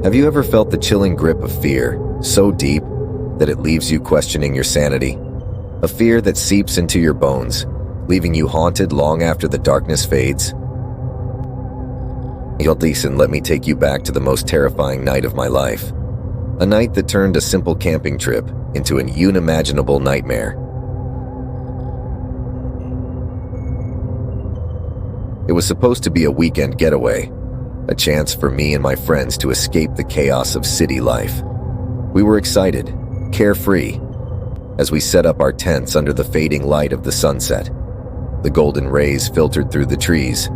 Have you ever felt the chilling grip of fear, so deep that it leaves you questioning your sanity? A fear that seeps into your bones, leaving you haunted long after the darkness fades? Listen, let me take you back to the most terrifying night of my life. A night that turned a simple camping trip into an unimaginable nightmare. It was supposed to be a weekend getaway, a chance for me and my friends to escape the chaos of city life. We were excited, carefree, as we set up our tents under the fading light of the sunset. The golden rays filtered through the trees,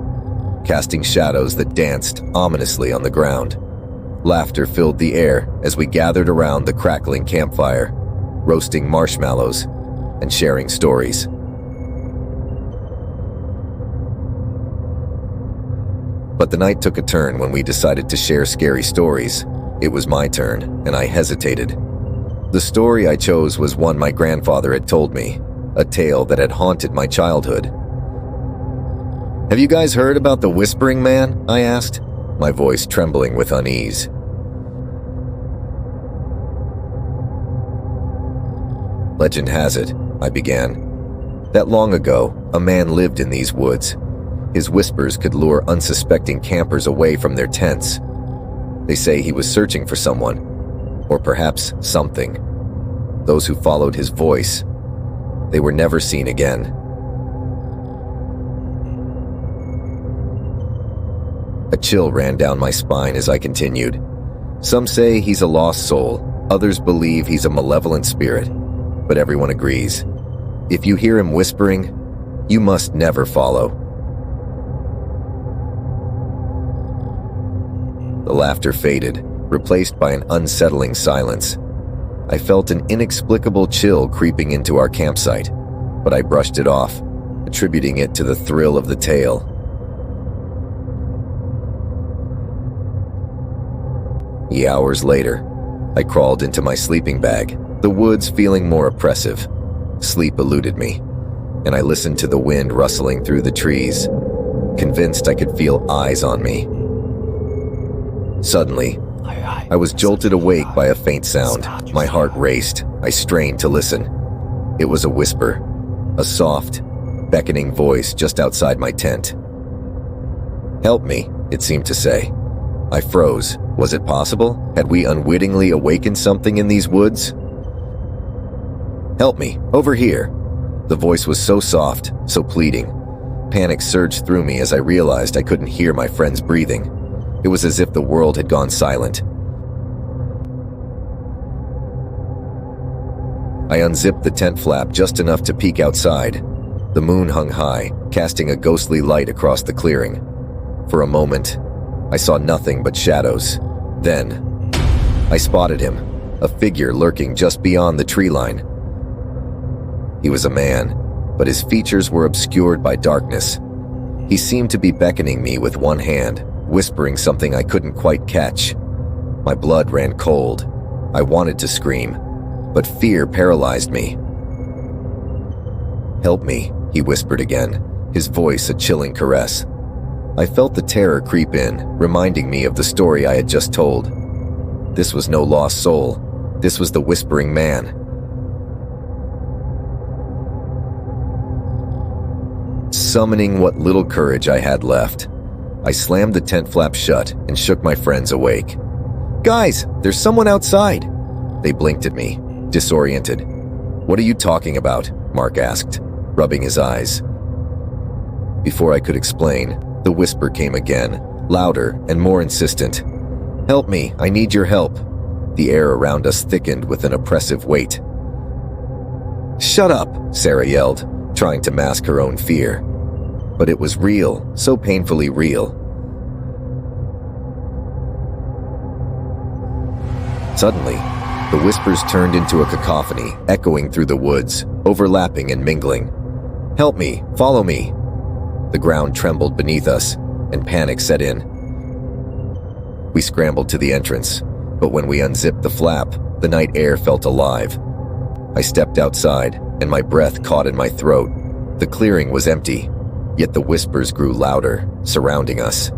casting shadows that danced ominously on the ground. Laughter filled the air as we gathered around the crackling campfire, roasting marshmallows and sharing stories. But the night took a turn when we decided to share scary stories. It was my turn, and I hesitated. The story I chose was one my grandfather had told me, a tale that had haunted my childhood. "Have you guys heard about the Whispering Man?" I asked, my voice trembling with unease. "Legend has it," I began, "that long ago, a man lived in these woods. His whispers could lure unsuspecting campers away from their tents. They say he was searching for someone, or perhaps something. Those who followed his voice, they were never seen again." A chill ran down my spine as I continued. "Some say he's a lost soul, others believe he's a malevolent spirit, but everyone agrees. If you hear him whispering, you must never follow." The laughter faded, replaced by an unsettling silence. I felt an inexplicable chill creeping into our campsite, but I brushed it off, attributing it to the thrill of the tale. Hours later, I crawled into my sleeping bag, the woods feeling more oppressive. Sleep eluded me, and I listened to the wind rustling through the trees, convinced I could feel eyes on me. Suddenly, I was jolted awake by a faint sound. My heart raced. I strained to listen. It was a whisper, a soft, beckoning voice just outside my tent. "Help me," it seemed to say. I froze. Was it possible? Had we unwittingly awakened something in these woods? "Help me, over here." The voice was so soft, so pleading. Panic surged through me as I realized I couldn't hear my friends breathing. It was as if the world had gone silent. I unzipped the tent flap just enough to peek outside. The moon hung high, casting a ghostly light across the clearing. For a moment, I saw nothing but shadows. Then, I spotted him, a figure lurking just beyond the tree line. He was a man, but his features were obscured by darkness. He seemed to be beckoning me with one hand, whispering something I couldn't quite catch. My blood ran cold. I wanted to scream, but fear paralyzed me. "Help me," he whispered again, his voice a chilling caress. I felt the terror creep in, reminding me of the story I had just told. This was no lost soul. This was the Whispering Man. Summoning what little courage I had left, I slammed the tent flap shut and shook my friends awake. "Guys, there's someone outside!" They blinked at me, disoriented. "What are you talking about?" Mark asked, rubbing his eyes. Before I could explain, the whisper came again, louder and more insistent. "Help me, I need your help." The air around us thickened with an oppressive weight. "Shut up," Sarah yelled, trying to mask her own fear. But it was real, so painfully real. Suddenly, the whispers turned into a cacophony, echoing through the woods, overlapping and mingling. "Help me, follow me." The ground trembled beneath us, and panic set in. We scrambled to the entrance, but when we unzipped the flap, the night air felt alive. I stepped outside, and my breath caught in my throat. The clearing was empty, yet the whispers grew louder, surrounding us.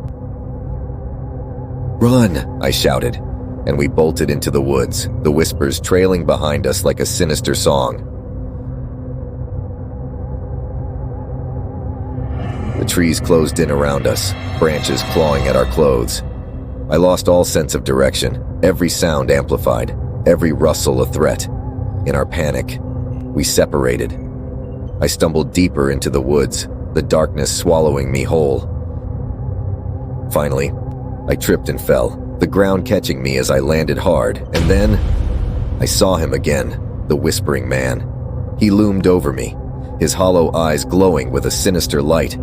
"Run!" I shouted, and we bolted into the woods, the whispers trailing behind us like a sinister song. The trees closed in around us, branches clawing at our clothes. I lost all sense of direction, every sound amplified, every rustle a threat. In our panic, we separated. I stumbled deeper into the woods, the darkness swallowing me whole. Finally, I tripped and fell, the ground catching me as I landed hard, and then I saw him again, the whispering man. He loomed over me, his hollow eyes glowing with a sinister light.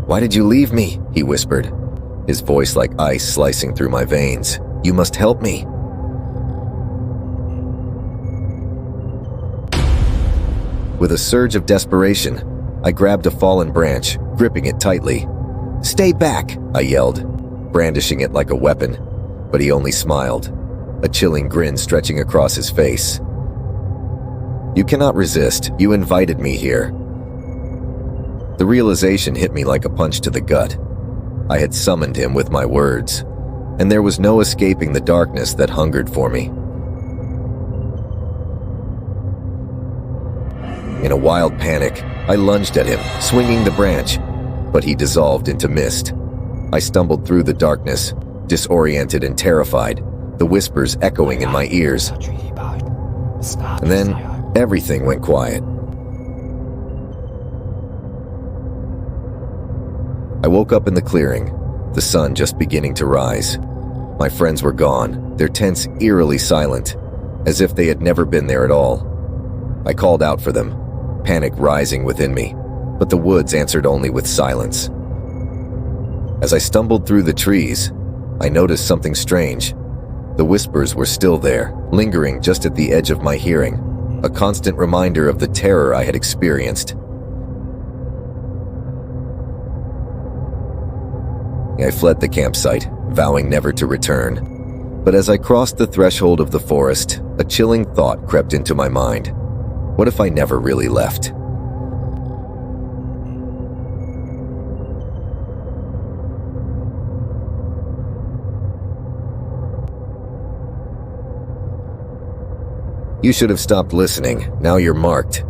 "Why did you leave me?" he whispered, his voice like ice slicing through my veins. "You must help me." With a surge of desperation, I grabbed a fallen branch, gripping it tightly. "Stay back," I yelled, brandishing it like a weapon, but he only smiled, a chilling grin stretching across his face. "You cannot resist. You invited me here." The realization hit me like a punch to the gut. I had summoned him with my words, and there was no escaping the darkness that hungered for me. In a wild panic, I lunged at him, swinging the branch, but he dissolved into mist. I stumbled through the darkness, disoriented and terrified, the whispers echoing in my ears. And then, everything went quiet. I woke up in the clearing, the sun just beginning to rise. My friends were gone, their tents eerily silent, as if they had never been there at all. I called out for them, panic rising within me, but the woods answered only with silence. As I stumbled through the trees, I noticed something strange. The whispers were still there, lingering just at the edge of my hearing, a constant reminder of the terror I had experienced. I fled the campsite, vowing never to return. But as I crossed the threshold of the forest, a chilling thought crept into my mind. What if I never really left? You should have stopped listening. Now you're marked.